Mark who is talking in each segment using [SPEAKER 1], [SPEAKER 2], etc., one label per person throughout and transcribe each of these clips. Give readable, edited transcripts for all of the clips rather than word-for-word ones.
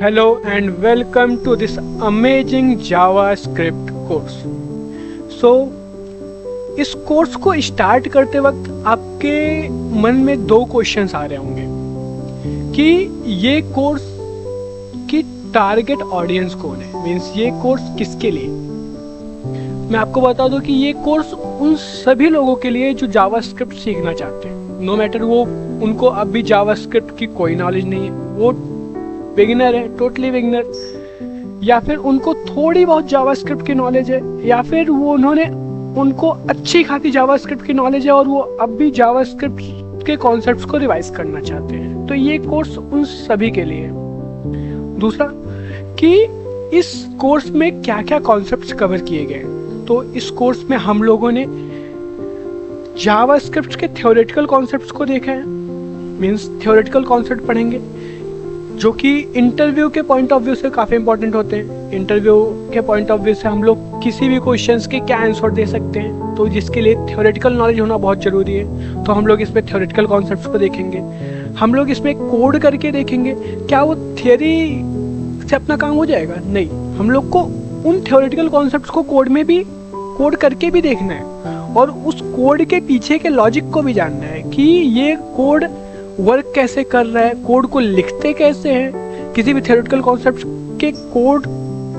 [SPEAKER 1] Hello and welcome to this amazing JavaScript course. So, इस course को start करते वक्त आपके मन में दो क्वेश्चंस आ रहे होंगे कि ये कोर्स की टारगेट ऑडियंस कौन है, मीन्स ये कोर्स किसके लिए। मैं आपको बता दूं कि ये कोर्स उन सभी लोगों के लिए जो जावास्क्रिप्ट सीखना चाहते हैं, नो मैटर वो उनको अभी जावास्क्रिप्ट की कोई नॉलेज नहीं है, वो बिगिनर है, टोटली बिगिनर, या फिर उनको थोड़ी बहुत जावास्क्रिप्ट की नॉलेज है, या फिर उनको अच्छी खासी जावास्क्रिप्ट की नॉलेज है और वो अब भी जावास्क्रिप्ट के कॉन्सेप्ट्स को रिवाइज करना चाहते हैं। तो ये कोर्स उन सभी के लिए है। दूसरा कि इस कोर्स में क्या क्या कॉन्सेप्ट्स कवर किए गए। तो इस कोर्स में हम लोगों ने जावास्क्रिप्ट के थ्योरेटिकल कॉन्सेप्ट्स को देखा है, मीन्स थ्योरेटिकल कॉन्सेप्ट पढ़ेंगे जो कि इंटरव्यू के पॉइंट ऑफ व्यू से काफ़ी इंपॉर्टेंट होते हैं। इंटरव्यू के पॉइंट ऑफ व्यू से हम लोग किसी भी क्वेश्चंस के क्या आंसर दे सकते हैं, तो जिसके लिए थ्योरेटिकल नॉलेज होना बहुत ज़रूरी है। तो हम लोग इसमें थ्योरेटिकल कॉन्सेप्ट्स को देखेंगे, हम लोग इसमें कोड करके देखेंगे। क्या वो थियरी से अपना काम हो जाएगा? नहीं, हम लोग को उन थ्योरेटिकल कॉन्सेप्ट्स को कोड में भी कोड करके भी देखना है और उस कोड के पीछे के लॉजिक को भी जानना है कि ये कोड वर्क कैसे कर रहा है, कोड को लिखते कैसे हैं, किसी भी थ्योरेटिकल कॉन्सेप्ट के कोड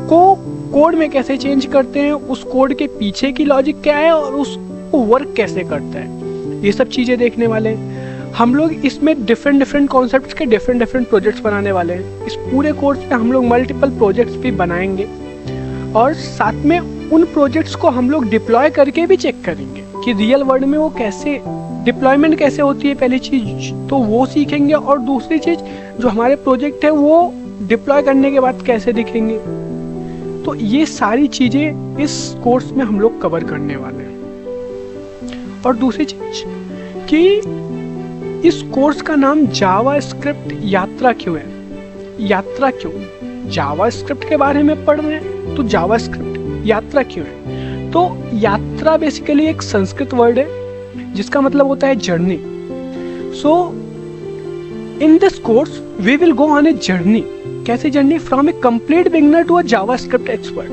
[SPEAKER 1] को कोड में कैसे चेंज करते हैं, उस कोड के पीछे की लॉजिक क्या है और उसको वर्क कैसे करता है, ये सब चीज़ें देखने वाले हैं। हम लोग इसमें डिफरेंट कॉन्सेप्ट्स के डिफरेंट प्रोजेक्ट्स बनाने वाले हैं। इस पूरे कोर्स में हम लोग मल्टीपल प्रोजेक्ट्स भी बनाएंगे और साथ में उन प्रोजेक्ट्स को हम लोग डिप्लॉय करके भी चेक करेंगे कि रियल वर्ल्ड में वो कैसे डिप्लॉयमेंट कैसे होती है। पहली चीज तो वो सीखेंगे और दूसरी चीज जो हमारे प्रोजेक्ट है वो डिप्लॉय करने के बाद कैसे दिखेंगे। तो ये सारी चीजें इस कोर्स में हम लोग कवर करने वाले हैं। और दूसरी चीज कि इस कोर्स का नाम जावास्क्रिप्ट यात्रा क्यों है। यात्रा क्यों? जावास्क्रिप्ट के बारे में पढ़ रहे हैं तो जावास्क्रिप्ट यात्रा क्यों है। तो यात्रा बेसिकली एक संस्कृत वर्ड है जिसका मतलब होता है journey. So in this course we will go on a journey. कैसे journey? From a complete beginner to a JavaScript expert.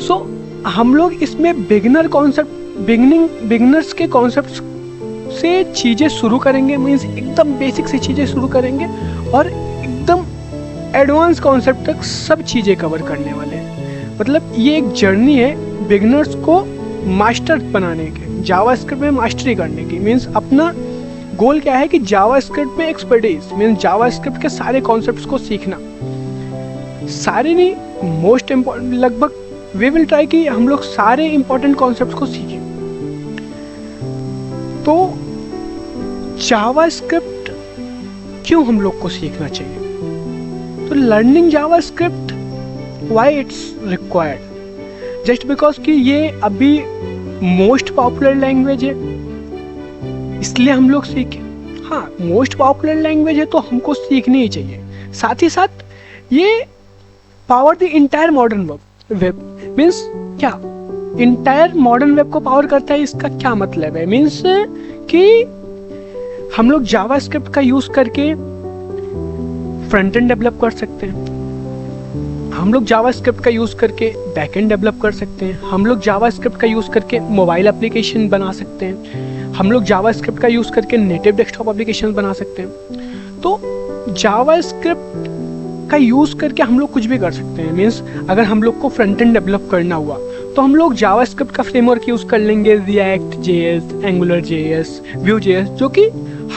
[SPEAKER 1] So हम लोग इसमें बिगिनर्स के कॉन्सेप्ट्स से चीजें शुरू करेंगे, मीन्स एकदम बेसिक से चीजें शुरू करेंगे और एकदम एडवांस कॉन्सेप्ट तक सब चीजें कवर करने वाले हैं। मतलब ये एक जर्नी है बिगिनर्स को मास्टर बनाने के, जावास्क्रिप्ट में मास्टरी करने की। मीन्स अपना गोल क्या है कि जावास्क्रिप्ट में एक्सपर्टीज, मीन्स जावास्क्रिप्ट के सारे कॉन्सेप्ट्स को सीखना। सारे नहीं, मोस्ट इम्पोर्टेंट, लगभग वी विल ट्राई कि हम लोग सारे इंपॉर्टेंट कॉन्सेप्ट्स को सीखें। तो जावास्क्रिप्ट क्यों हम लोग को सीखना चाहिए? तो learning JavaScript why it's required? Just because कि ये अभी मोस्ट पॉपुलर लैंग्वेज है इसलिए हम लोग सीखें। हाँ, मोस्ट पॉपुलर लैंग्वेज है तो हमको सीखनी ही चाहिए। साथ ही साथ ये power the entire modern web. Means क्या? इंटायर मॉडर्न वेब को पावर करता है। इसका क्या मतलब है? मीन्स कि हम लोग जावास्क्रिप्ट का यूज करके फ्रंट एंड डेवलप कर सकते हैं, हम लोग जावास्क्रिप्ट का यूज करके बैकएंड डेवलप कर सकते हैं, हम लोग जावास्क्रिप्ट का यूज करके मोबाइल एप्लीकेशन बना सकते हैं, हम लोग जावास्क्रिप्ट का यूज करके नेटिव डेस्कटॉप एप्लीकेशन बना सकते हैं। तो जावास्क्रिप्ट का यूज करके हम लोग कुछ भी कर सकते हैं। मीन्स अगर हम लोग को फ्रंट एंड डेवलप करना हुआ तो हम लोग जावास्क्रिप्ट का फ्रेमवर्क यूज कर लेंगे, react JS, angular JS, Vue JS, जो कि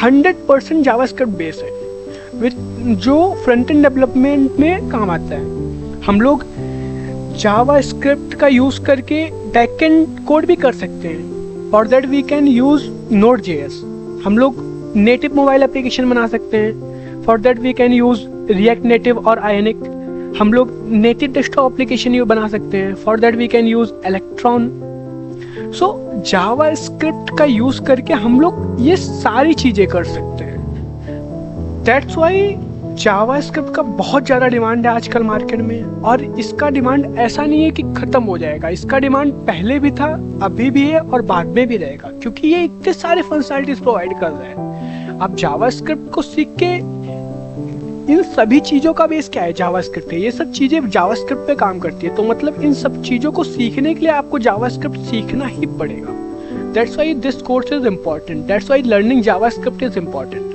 [SPEAKER 1] 100% जावास्क्रिप्ट बेस है जो फ्रंट एंड डेवलपमेंट में काम आता है। हम लोग जावास्क्रिप्ट का यूज करके बैकएंड कोड भी कर सकते हैं। For that we can use Node.js। हम लोग नेटिव मोबाइल एप्लीकेशन बना सकते हैं। For that we can use React Native और आयोनिक। हम लोग नेटिव डेस्कटॉप एप्लीकेशन ये बना सकते हैं। For that we can use Electron. So JavaScript का यूज करके हम लोग ये सारी चीजें कर सकते हैं। दैट्स वाई जावास्क्रिप्ट का बहुत ज़्यादा डिमांड है आजकल मार्केट में। और इसका डिमांड ऐसा नहीं है कि ख़त्म हो जाएगा, इसका डिमांड पहले भी था, अभी भी है और बाद में भी रहेगा, क्योंकि ये इतने सारे फंक्शनैलिटीज प्रोवाइड कर रहा है। आप जावास्क्रिप्ट को सीख के इन सभी चीज़ों का बेस क्या है? जावास्क्रिप्ट है। ये सब चीज़ें जावास्क्रिप्ट पे काम करती है, तो मतलब इन सब चीज़ों को सीखने के लिए आपको जावास्क्रिप्ट सीखना ही पड़ेगा। That's why this course is important, that's why learning JavaScript is important.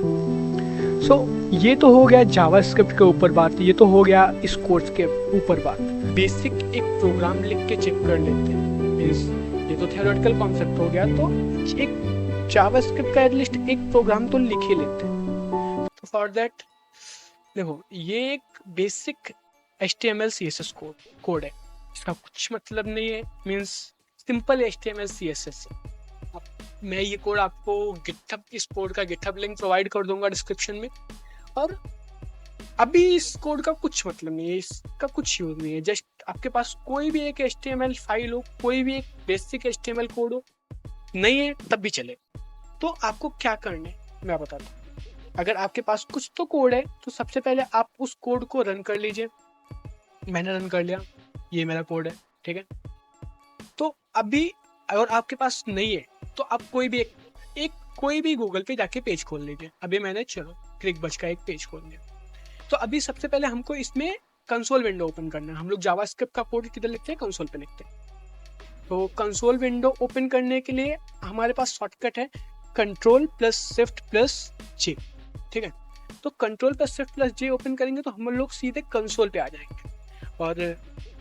[SPEAKER 1] So ये तो हो गया जावास्क्रिप्ट के ऊपर बात, ये तो हो गया इस कोर्स के ऊपर बात। बेसिक एक प्रोग्राम लिख के चेक कर लेते हैं, ये तो थियोरेटिकल कॉन्सेप्ट हो गया। तो एक जावास्क्रिप्ट का एटलीस्ट एक प्रोग्राम तो लिख ही लेते हैं। तो फॉर दैट देखो, ये एक बेसिक HTML CSS कोड है, इसका कुछ मतलब नहीं है, मीन्स सिंपल HTML CSS है। मैं ये कोड आपको गिटहब, इस कोड का गिटहब लिंक प्रोवाइड कर दूंगा डिस्क्रिप्शन में। और अभी इस कोड का कुछ मतलब नहीं है, इसका कुछ यूज नहीं है। जस्ट आपके पास कोई भी एक HTML फाइल हो, कोई भी एक बेसिक HTML कोड हो, नहीं है तब भी चले। तो आपको क्या करना है मैं बताता हूँ। अगर आपके पास कुछ तो कोड है तो सबसे पहले आप उस कोड को रन कर लीजिए। मैंने रन कर लिया, ये मेरा कोड है, ठीक है। तो अभी अगर आपके पास नहीं है तो आप कोई भी कोई भी गूगल पे जाके पेज खोल लीजिए। अभी मैंने चलो क्रिकबज का एक पेज खोल लिया। तो अभी सबसे पहले हमको इसमें कंसोल विंडो ओपन करना है। हम लोग जावास्क्रिप्ट का कोड किधर लिखते हैं? कंसोल पे लिखते हैं। तो कंसोल विंडो ओपन करने के लिए हमारे पास शॉर्टकट है Ctrl+Shift+J, ठीक है। तो Ctrl+Shift+J ओपन करेंगे तो हम लोग सीधे कंसोल पे आ जाएंगे। और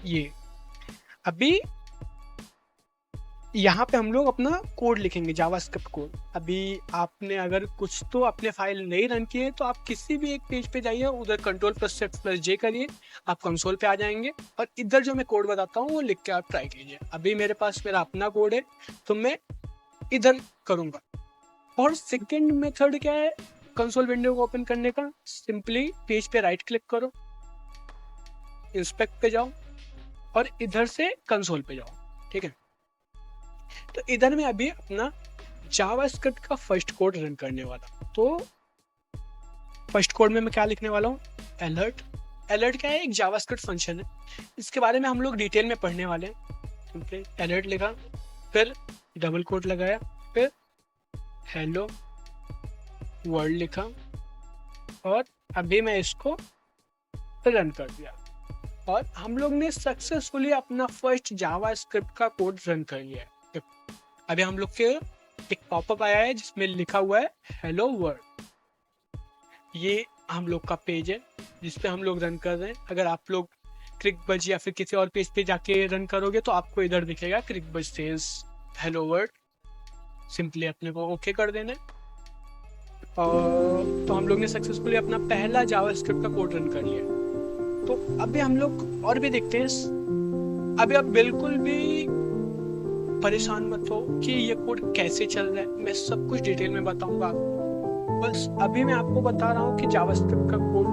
[SPEAKER 1] ये अभी यहाँ पे हम लोग अपना कोड लिखेंगे, जावास्क्रिप्ट कोड। अभी आपने अगर कुछ तो अपने फाइल नहीं रन किए तो आप किसी भी एक पेज पे जाइए, उधर Ctrl+Shift+J करिए, आप कंसोल पे आ जाएंगे। और इधर जो मैं कोड बताता हूँ वो लिख के आप ट्राई कीजिए। अभी मेरे पास मेरा अपना कोड है तो मैं इधर करूँगा। और सेकेंड मेथड क्या है कंसोल विंडो को ओपन करने का? सिंपली पेज पे राइट क्लिक करो, इंस्पेक्ट पे जाओ और इधर से कंसोल पे जाओ, ठीक है। तो इधर मैं अभी अपना जावास्क्रिप्ट का फर्स्ट कोड रन करने वाला। तो फर्स्ट कोड में मैं क्या लिखने वाला हूँ? अलर्ट। अलर्ट क्या है? एक जावास्क्रिप्ट फंक्शन है, इसके बारे में हम लोग डिटेल में पढ़ने वाले हैं। सिंपली अलर्ट लिखा, फिर डबल कोट लगाया, फिर हेलो वर्ल्ड लिखा और अभी मैं इसको रन कर दिया। और हम लोग ने सक्सेसफुली अपना फर्स्ट जावास्क्रिप्ट का कोड रन कर लिया है। अभी हम लोग के एक पॉपअप आया है जिसमें लिखा हुआ है हेलो वर्ल्ड। ये हम लोग का पेज है जिसपे हम लोग रन कर रहे हैं। अगर आप लोग क्रिकबज या फिर किसी और पेज पे जाके रन करोगे तो आपको इधर दिखेगा Cricbuzz says hello world. Simply अपने को ओके कर देना है। और तो हम लोग ने सक्सेसफुली अपना पहला जावास्क्रिप्ट का कोड रन कर लिया। तो अभी हम लोग और भी देखते हैं। अभी आप बिल्कुल भी परेशान मत हो कि ये कोड कैसे चल रहा है, मैं सब कुछ डिटेल में बताऊंगा आपको। बस अभी मैं आपको बता रहा हूँ कि जावास्क्रिप्ट का कोड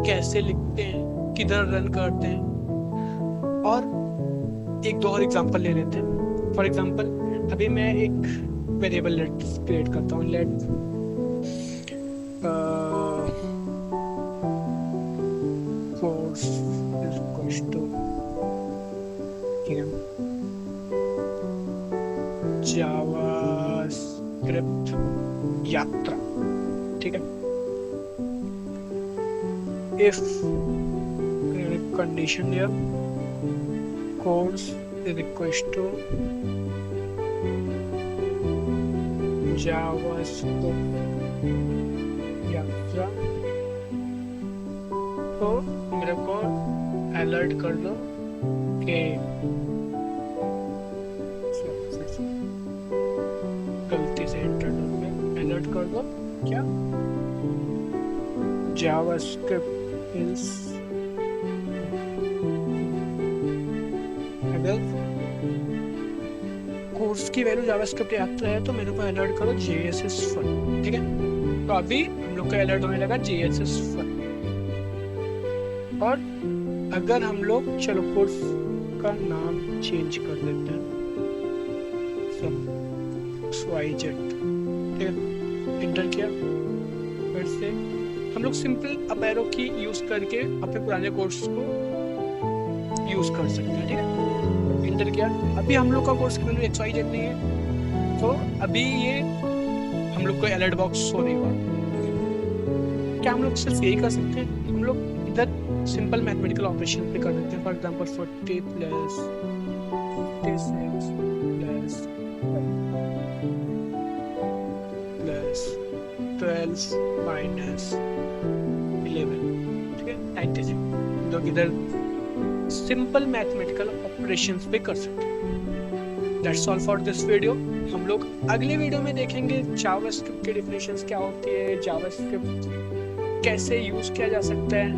[SPEAKER 1] कैसे लिखते हैं, किधर रन करते हैं। और एक दो और एग्जांपल ले लेते हैं। फॉर एग्जांपल अभी मैं एक वेरिएबल लेट क्रिएट करता हूँ। Let course is to JavaScript Yatra, ठीक है। इफ कंडीशन या course is equal to JavaScript Yatra, तो मेरे को अलर्ट कर दो कि गलती से एंटर में अलर्ट कर दो क्या जावास्क्रिप्ट इज, अगर कोर्स की वैल्यू जावास्क्रिप्ट यात्रा है तो मेरे को अलर्ट करो JSS फन, ठीक है। तो अभी हम लोग का अलर्ट होने लगा JSS फन। और अगर हम लोग चलो कोर्स का नाम चेंज कर देते हैं XYZ, ठीक है। इंटर किया, फिर से हम लोग सिंपल अप एरो की यूज करके अपने पुराने कोर्स को यूज कर सकते हैं, ठीक है। इंटर किया, अभी हम लोग का कोर्स की वैल्यू XYZ नहीं है, तो अभी ये हम लोग को अलर्ट बॉक्स शो नहीं हुआ। क्या हम लोग सिर्फ यही कर सकते हैं? सिंपल मैथमेटिकल ऑपरेशन पे कर देते हैं. For example 40 plus 56 plus 12 minus 11, ठीक है, 96. लोग इधर सिंपल मैथमेटिकल ऑपरेशंस पे कर सकते हैं. That's all for this video. हम लोग अगले वीडियो में देखेंगे जावास्क्रिप्ट की डेफिनेशंस क्या होती है, जावास्क्रिप्ट कैसे यूज किया जा सकता है.